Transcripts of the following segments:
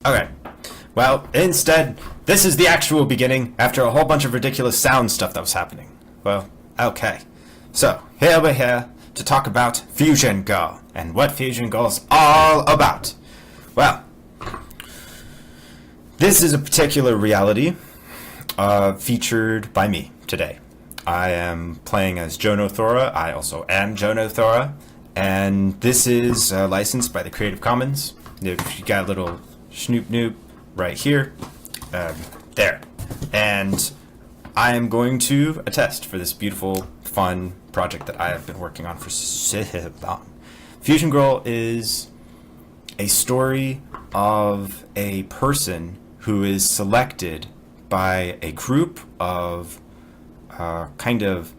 Okay. Well, instead, this is the actual beginning after a whole bunch of ridiculous sound stuff that was happening. Well, okay. So, here we're here to talk about FusionGirl and what FusionGirl's all about. Well, this is a particular reality featured by me today. I am playing as Jono Tho'ra. I also am Jono Tho'ra. And this is licensed by the Creative Commons. If you got a little snoop noop right here, there. And I am going to attest for this beautiful, fun project that I have been working on for so long. FusionGirl is a story of a person who is selected by a group of kind of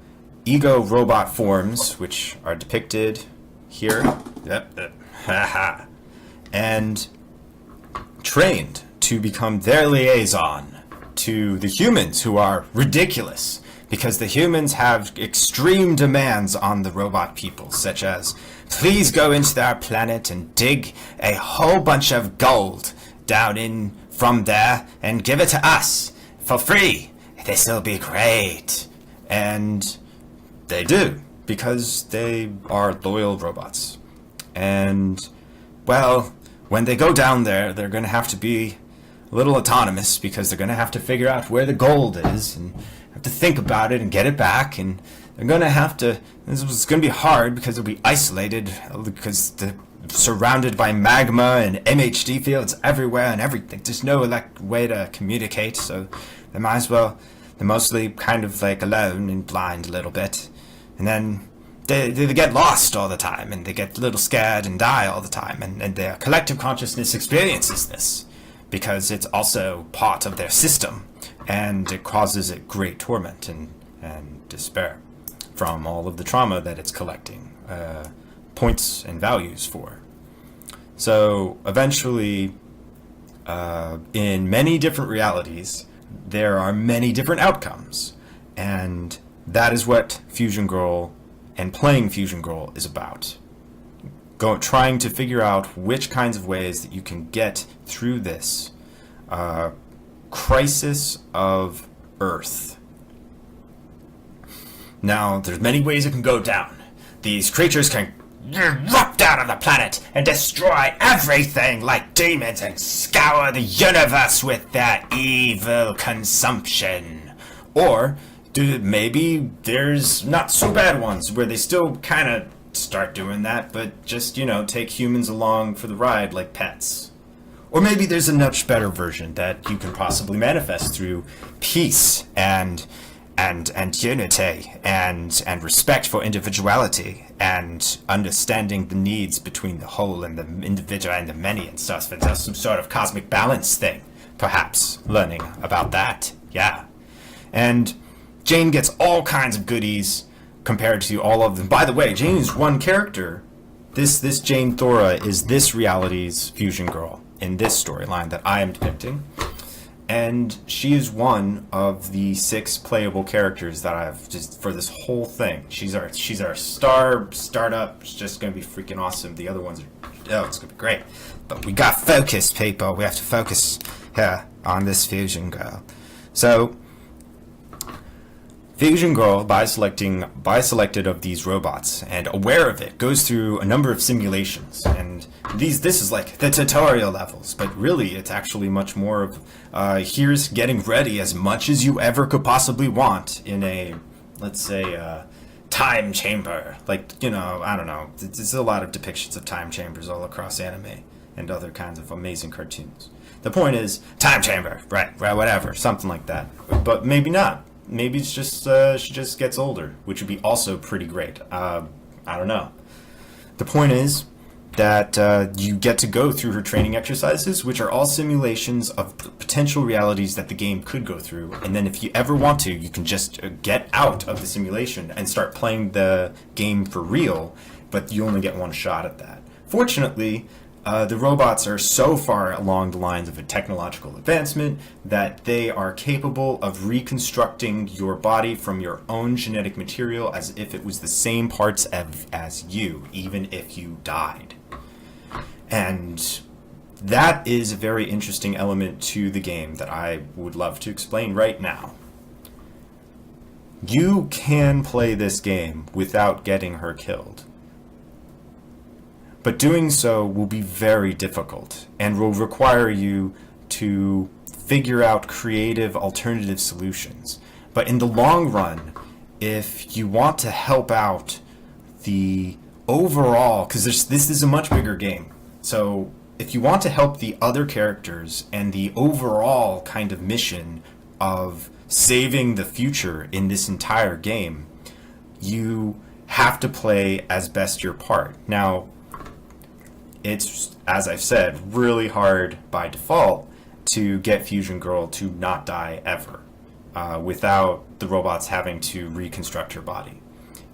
ego robot forms, which are depicted here, and trained to become their liaison to the humans, who are ridiculous because the humans have extreme demands on the robot people, such as please go into our planet and dig a whole bunch of gold down in from there and give it to us for free. This'll be great. And they do, because they are loyal robots. And, well, when they go down there, they're going to have to be a little autonomous, because they're going to have to figure out where the gold is and have to think about it and get it back. And they're going to have to, this is going to be hard because they'll be isolated, because they're surrounded by magma and MHD fields everywhere and everything. There's no way to communicate, so they might as well, they're mostly kind of like alone and blind a little bit. And then they get lost all the time, and they get a little scared and die all the time, and their collective consciousness experiences this, because it's also part of their system, and it causes it great torment and despair from all of the trauma that it's collecting points and values for. So eventually, in many different realities, there are many different outcomes, and that is what FusionGirl and playing FusionGirl is about. Trying to figure out which kinds of ways that you can get through this crisis of Earth. Now, there's many ways it can go down. These creatures can erupt out of the planet and destroy everything like demons and scour the universe with their evil consumption. Or maybe there's not so bad ones where they still kind of start doing that, but just, take humans along for the ride like pets. Or maybe there's a much better version that you can possibly manifest through peace and unity and respect for individuality and understanding the needs between the whole and the individual and the many and stuff. And there's some sort of cosmic balance thing, perhaps, learning about that. Yeah. And Jane gets all kinds of goodies compared to all of them. By the way, Jane is one character. This Jane Tho'ra is this reality's FusionGirl in this storyline that I am depicting. And she is one of the 6 playable characters that I've just for this whole thing. She's our startup. It's just gonna be freaking awesome. The other ones are it's gonna be great. But we got focus, people. We have to focus here on this FusionGirl. So FusionGirl, by selected of these robots and aware of it, goes through a number of simulations, and this is like the tutorial levels, but really it's actually much more of here's getting ready as much as you ever could possibly want in a, let's say, time chamber. Like, I don't know, there's a lot of depictions of time chambers all across anime and other kinds of amazing cartoons. The point is, time chamber, right, whatever, something like that, but maybe not. Maybe it's just she just gets older, which would be also pretty great. I don't know. The point is that you get to go through her training exercises, which are all simulations of potential realities that the game could go through. And then if you ever want to, you can just get out of the simulation and start playing the game for real, but you only get one shot at that. Fortunately, the robots are so far along the lines of a technological advancement that they are capable of reconstructing your body from your own genetic material as if it was the same parts as you, even if you died. And that is a very interesting element to the game that I would love to explain right now. You can play this game without getting her killed. But doing so will be very difficult and will require you to figure out creative alternative solutions. But in the long run, if you want to help out the overall, because this is a much bigger game, so if you want to help the other characters and the overall kind of mission of saving the future in this entire game, you have to play as best your part. Now, it's, as I've said, really hard by default to get FusionGirl to not die ever without the robots having to reconstruct her body.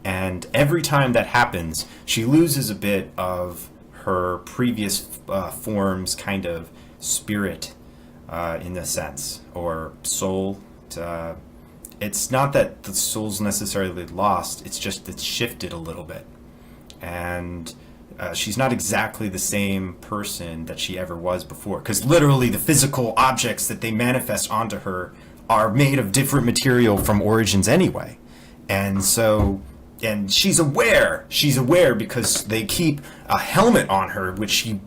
And every time that happens, she loses a bit of her previous form's kind of spirit, in a sense, or soul. It's not that the soul's necessarily lost, it's just it's shifted a little bit. And she's not exactly the same person that she ever was before, because literally the physical objects that they manifest onto her are made of different material from Origins anyway. And so, and she's aware because they keep a helmet on her, which you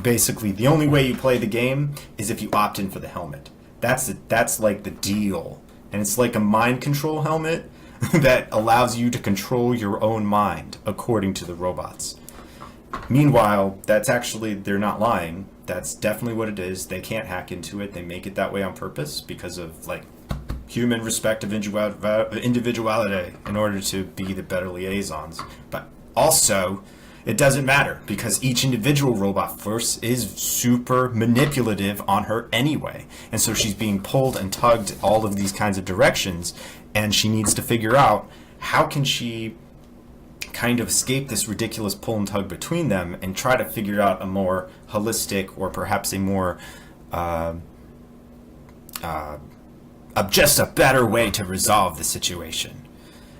basically, the only way you play the game is if you opt in for the helmet. That's like the deal. And it's like a mind control helmet that allows you to control your own mind according to the robots. Meanwhile, that's actually, they're not lying. That's definitely what it is. They can't hack into it. They make it that way on purpose because of like human respect of individuality in order to be the better liaisons. But also, it doesn't matter because each individual robot force is super manipulative on her anyway. And so she's being pulled and tugged all of these kinds of directions, and she needs to figure out how can she kind of escape this ridiculous pull and tug between them and try to figure out a more holistic or perhaps a more just a better way to resolve the situation.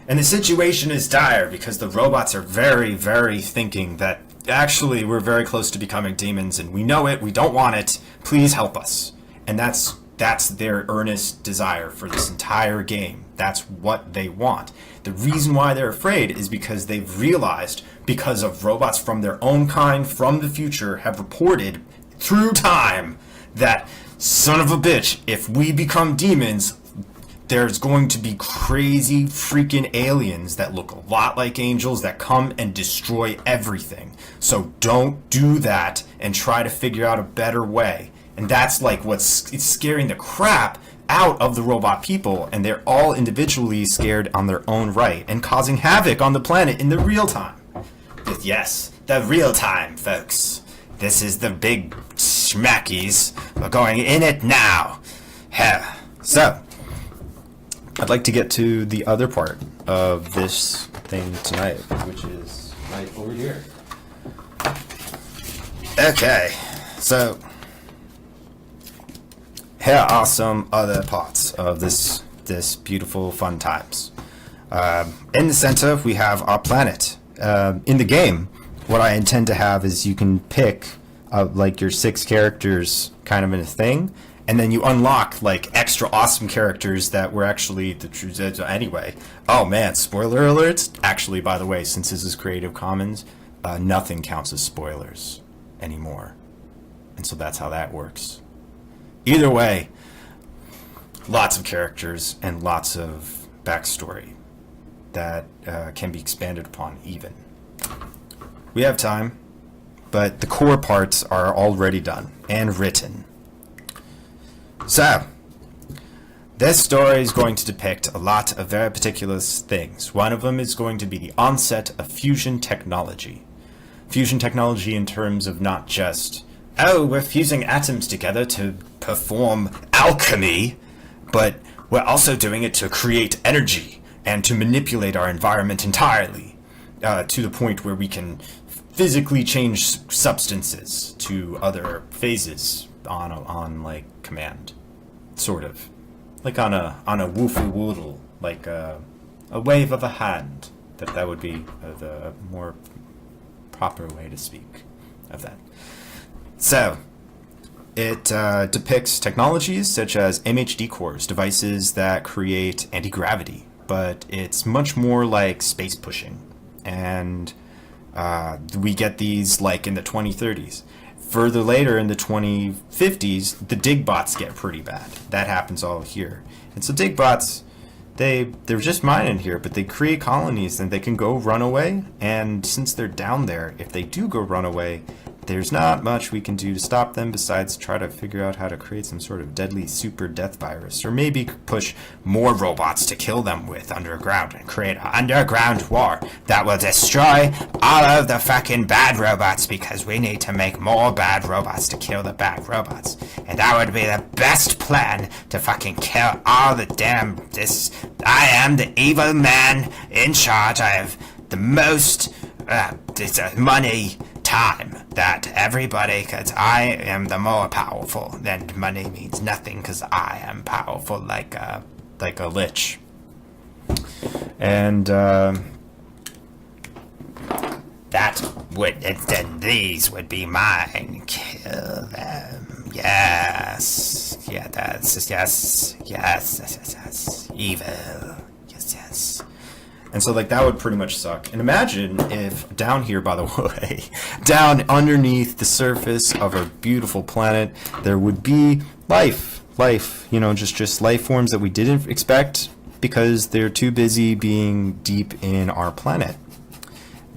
And the situation is dire because the robots are very, very thinking that actually we're very close to becoming demons and we know it, we don't want it, please help us. And that's their earnest desire for this entire game. That's what they want. The reason why they're afraid is because they've realized, because of robots from their own kind from the future have reported through time that, son of a bitch, if we become demons, there's going to be crazy freaking aliens that look a lot like angels that come and destroy everything. So don't do that and try to figure out a better way. And that's like it's scaring the crap out of the robot people, and they're all individually scared on their own right and causing havoc on the planet in the real time. Yes, the real time, folks. This is the big schmackies. We're going in it now. So, I'd like to get to the other part of this thing tonight, which is right over here. Okay, so here are some other parts of this beautiful fun times. In the center, we have our planet. In the game, what I intend to have is you can pick like your 6 characters kind of in a thing, and then you unlock like extra awesome characters that were actually the true anyway. Oh man, spoiler alerts! Actually, by the way, since this is Creative Commons, nothing counts as spoilers anymore. And so that's how that works. Either way, lots of characters and lots of backstory that can be expanded upon even. We have time, but the core parts are already done and written. So, this story is going to depict a lot of very particular things. One of them is going to be the onset of fusion technology. Fusion technology in terms of not just, oh, we're fusing atoms together to perform alchemy, but we're also doing it to create energy and to manipulate our environment entirely, to the point where we can physically change substances to other phases on like command, sort of like on a woofy woodle, like a wave of a hand. That would be the more proper way to speak of that. So, it depicts technologies such as MHD cores, devices that create anti-gravity, but it's much more like space pushing. And we get these like in the 2030s. Further later in the 2050s, the dig bots get pretty bad. That happens all here. And so dig bots, they're just mining here, but they create colonies and they can go run away. And since they're down there, if they do go run away, there's not much we can do to stop them besides try to figure out how to create some sort of deadly super death virus, or maybe push more robots to kill them with underground and create an underground war that will destroy all of the fucking bad robots, because we need to make more bad robots to kill the bad robots. And that would be the best plan to fucking kill all the damn I am the evil man in charge. I have the most money, time that everybody, because I am the more powerful. Then money means nothing because I am powerful like a lich. And then these would be mine. Kill them. Yes. Yeah, yes. Evil. Yes. And so, like, that would pretty much suck. And imagine if down here, by the way, down underneath the surface of our beautiful planet, there would be life, just life forms that we didn't expect because they're too busy being deep in our planet.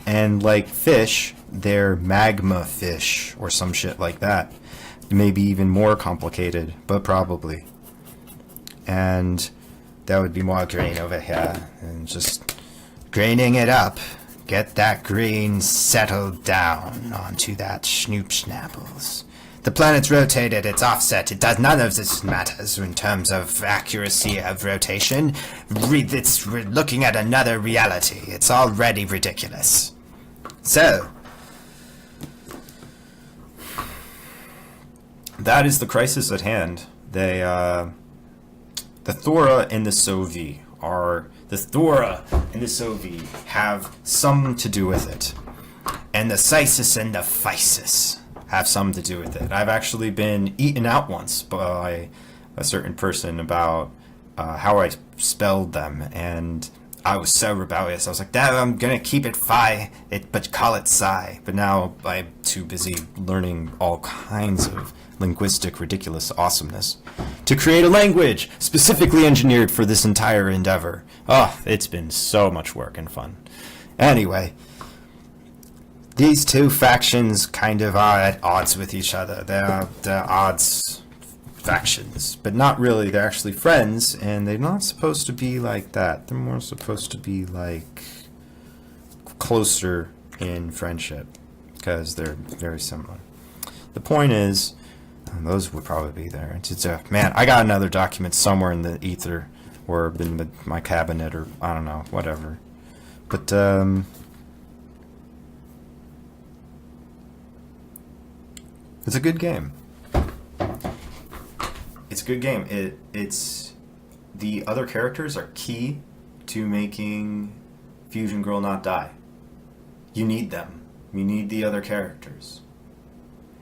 And like fish, they're magma fish or some shit like that. Maybe even more complicated, but probably. And that would be more green over here. And just graining it up. Get that green settled down onto that schnoop-schnapples. The planet's rotated, it's offset. It does none of this matters in terms of accuracy of rotation. We're looking at another reality. It's already ridiculous. So, that is the crisis at hand. The Tho'ra and the Sovi have some to do with it. And the Sysis and the Physis have some to do with it. I've actually been eaten out once by a certain person about how I spelled them, and I was so rebellious. I was like, "Damn, I'm gonna keep it but call it Psy." But now I'm too busy learning all kinds of linguistic ridiculous awesomeness to create a language specifically engineered for this entire endeavor. Oh, it's been so much work and fun. Anyway, these two factions kind of are at odds with each other. They're odds factions, but not really. They're actually friends, and they're not supposed to be like that. They're more supposed to be like closer in friendship because they're very similar. The point is, those would probably be there. Man, I got another document somewhere in the ether or in my cabinet, or I don't know, whatever. But it's a good game. It's a good game. It's the other characters are key to making FusionGirl not die. You need them. You need the other characters.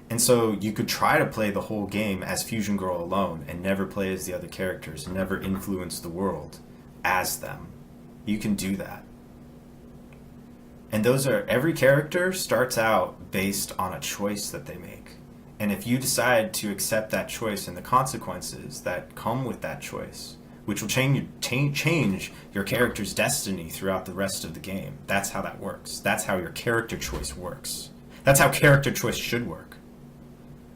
And so you could try to play the whole game as FusionGirl alone and never play as the other characters and never influence the world as them. You can do that. And every character starts out based on a choice that they make. And if you decide to accept that choice and the consequences that come with that choice, which will change your character's destiny throughout the rest of the game. That's how that works. That's how your character choice works. That's how character choice should work.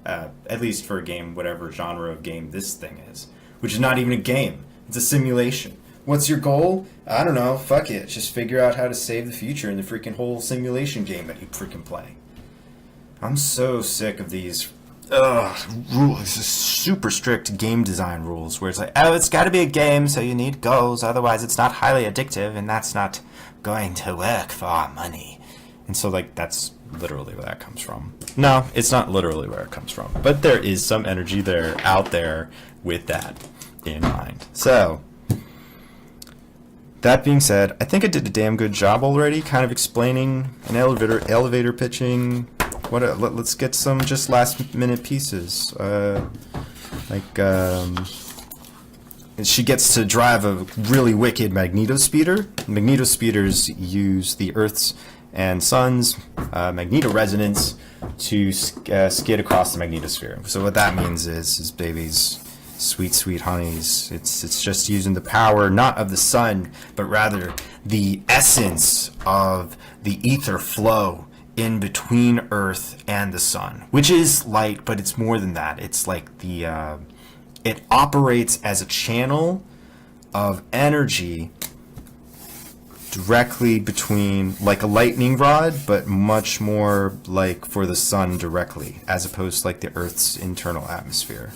At least for a game, whatever genre of game this thing is. Which is not even a game. It's a simulation. What's your goal? I don't know. Fuck it. Just figure out how to save the future in the freaking whole simulation game that you freaking play. I'm so sick of these rules, super strict game design rules where it's like, oh, it's got to be a game, so you need goals, otherwise it's not highly addictive, and that's not going to work for our money. And so, like, that's literally where that comes from. No, it's not literally where it comes from, but there is some energy there, out there, with that in mind. So, that being said, I think I did a damn good job already, kind of explaining an elevator pitching Let's get some just last minute pieces. She gets to drive a really wicked magnetospeeder. Magnetospeeders use the Earth's and Sun's magnetoresonance to skid across the magnetosphere. So what that means is babies, sweet honeys. It's just using the power not of the sun, but rather the essence of the ether flow in between Earth and the sun, which is light, but it's more than that. It's like the it operates as a channel of energy directly between, like a lightning rod, but much more like for the sun directly, as opposed to like the Earth's internal atmosphere.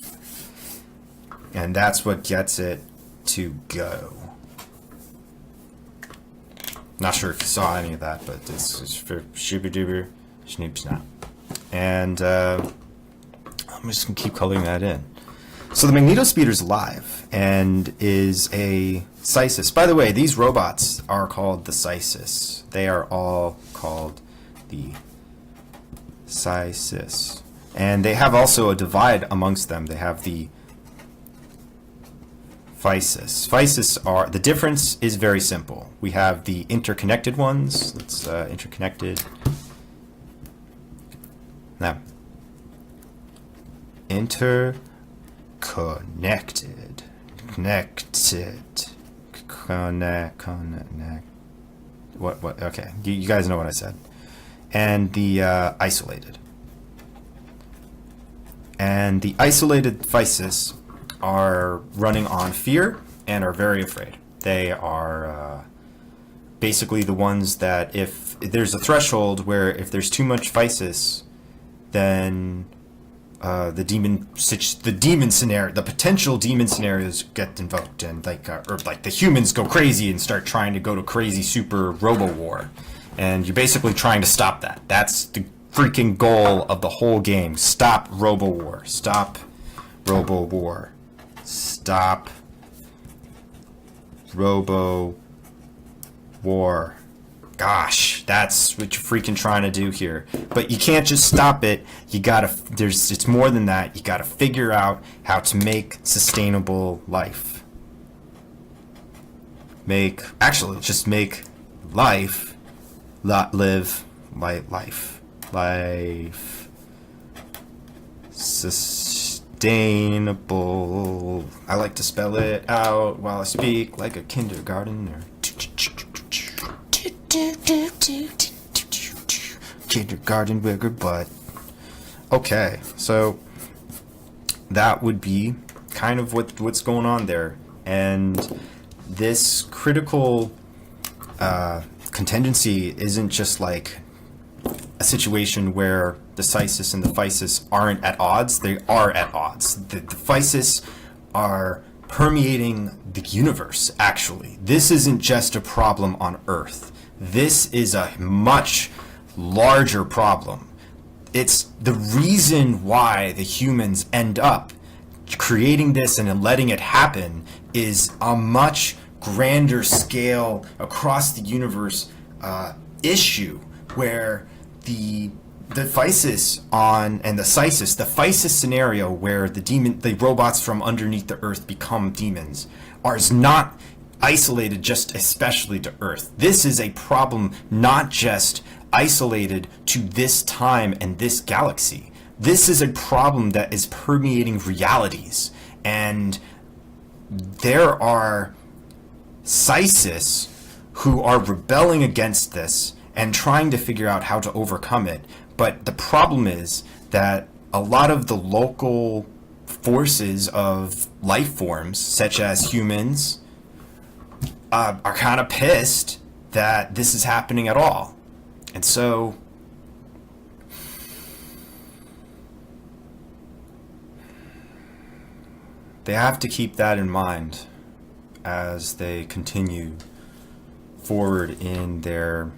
And that's what gets it to go. Not sure if you saw any of that, but it's for shoober doober, snoop snap. And I'm just gonna keep coloring that in. So the magnetospeeder is alive and is a Sysis. By the way, these robots are called the Sysis. They are all called the Sysis. And they have also a divide amongst them. They have the Physis. Physis are, the difference is very simple. We have the interconnected ones. Let's interconnected. Now, interconnected. Connect. What? Okay, you guys know what I said. And the isolated. And the isolated Physis are running on fear and are very afraid. They are basically the ones that if there's a threshold where if there's too much Physis, then the potential demon scenarios get invoked, and or the humans go crazy and start trying to go to crazy super robo war, and you're basically trying to stop that. That's the freaking goal of the whole game. Stop robo war. Stop robo war. Stop robo war. Gosh, that's what you're freaking trying to do here. But you can't just stop it. You gotta, it's more than that. You gotta figure out how to make sustainable life. Just make life, live sustainable. I like to spell it out while I speak like a kindergartner. Kindergarten wigger butt. Okay, so that would be kind of what's going on there, and this critical contingency isn't just like a situation where the Sysis and the Physis aren't at odds. They are at odds. The Physis are permeating the universe, actually. This isn't just a problem on Earth. This is a much larger problem. It's the reason why the humans end up creating this and then letting it happen is a much grander scale across the universe issue, where the Physis and the Sysis, the Physis scenario where the robots from underneath the Earth become demons, is not isolated just especially to Earth. This is a problem not just isolated to this time and this galaxy. This is a problem that is permeating realities, and there are Sysis who are rebelling against this and trying to figure out how to overcome it. But the problem is that a lot of the local forces of life forms, such as humans, are kind of pissed that this is happening at all. And so they have to keep that in mind as they continue forward in their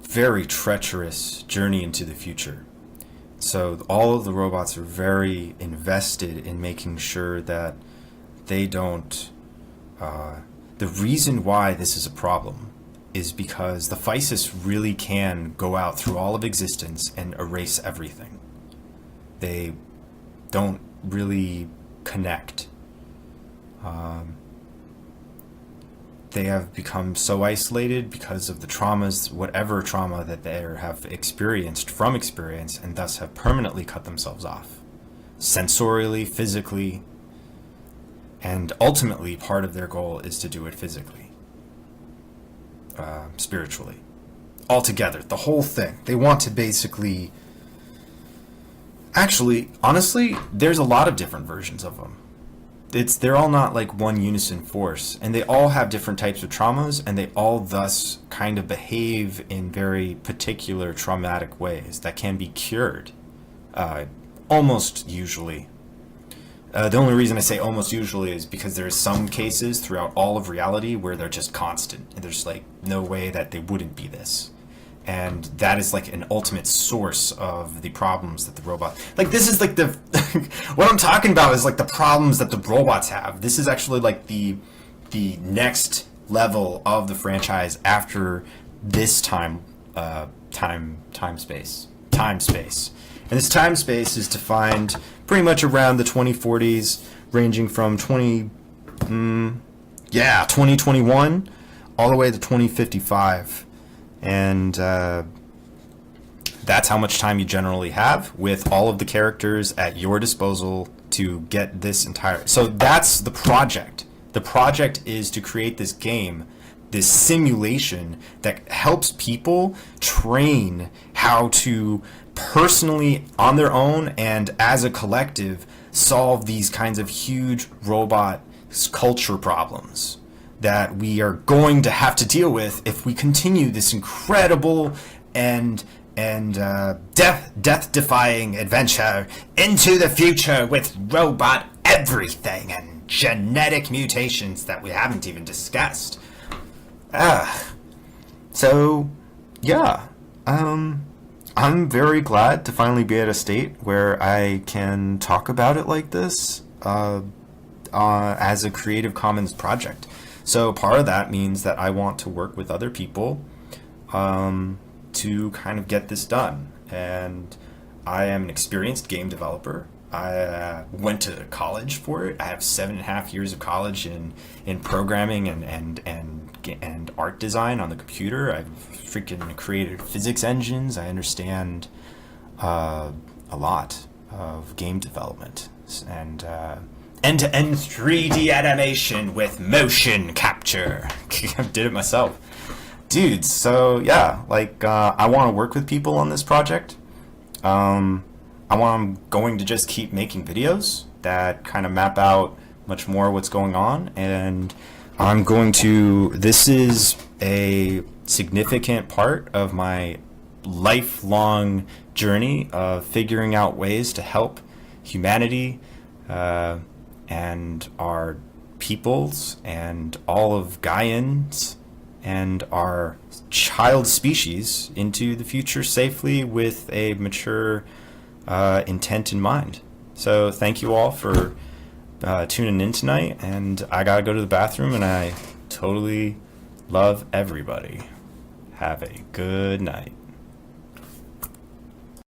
very treacherous journey into the future. So all of the robots are very invested in making sure that they don't the reason why this is a problem is because the physis really can go out through all of existence and erase everything. They don't really connect. They have become so isolated because of the traumas, whatever trauma that they have experienced from experience, and thus have permanently cut themselves off. Sensorially, physically, and ultimately part of their goal is to do it physically. Spiritually. Altogether, the whole thing. They want to basically... Actually, honestly, there's a lot of different versions of them. They're all not like one unison force, and they all have different types of traumas, and they all thus kind of behave in very particular traumatic ways that can be cured, almost usually. The only reason I say almost usually is because there's some cases throughout all of reality where they're just constant, and there's like no way that they wouldn't be this. And that is like an ultimate source of the problems that the robot... Like, this is like the... what I'm talking about is like the problems that the robots have. This is actually like the next level of the franchise after this time space. And this time space is defined pretty much around the 2040s, ranging from 2021 all the way to 2055. And that's how much time you generally have with all of the characters at your disposal to get this entire... So that's the project. The project is to create this game, this simulation that helps people train how to personally, on their own and as a collective, solve these kinds of huge robot culture problems that we are going to have to deal with if we continue this incredible and death-defying adventure into the future with robot everything and genetic mutations that we haven't even discussed. So, yeah, I'm very glad to finally be at a state where I can talk about it like this as a Creative Commons project. So part of that means that I want to work with other people to kind of get this done. And I am an experienced game developer. I went to college for it. I have 7.5 years of college in programming and art design on the computer. I've freaking created physics engines. I understand a lot of game development and end-to-end 3D animation with motion capture. I did it myself. Dudes, so yeah, like I want to work with people on this project. I'm going to just keep making videos that kind of map out much more what's going on, and this is a significant part of my lifelong journey of figuring out ways to help humanity and our peoples and all of Gaians and our child species into the future safely with a mature intent in mind. So thank you all for tuning in tonight, and I gotta go to the bathroom, and I totally love everybody. Have a good night.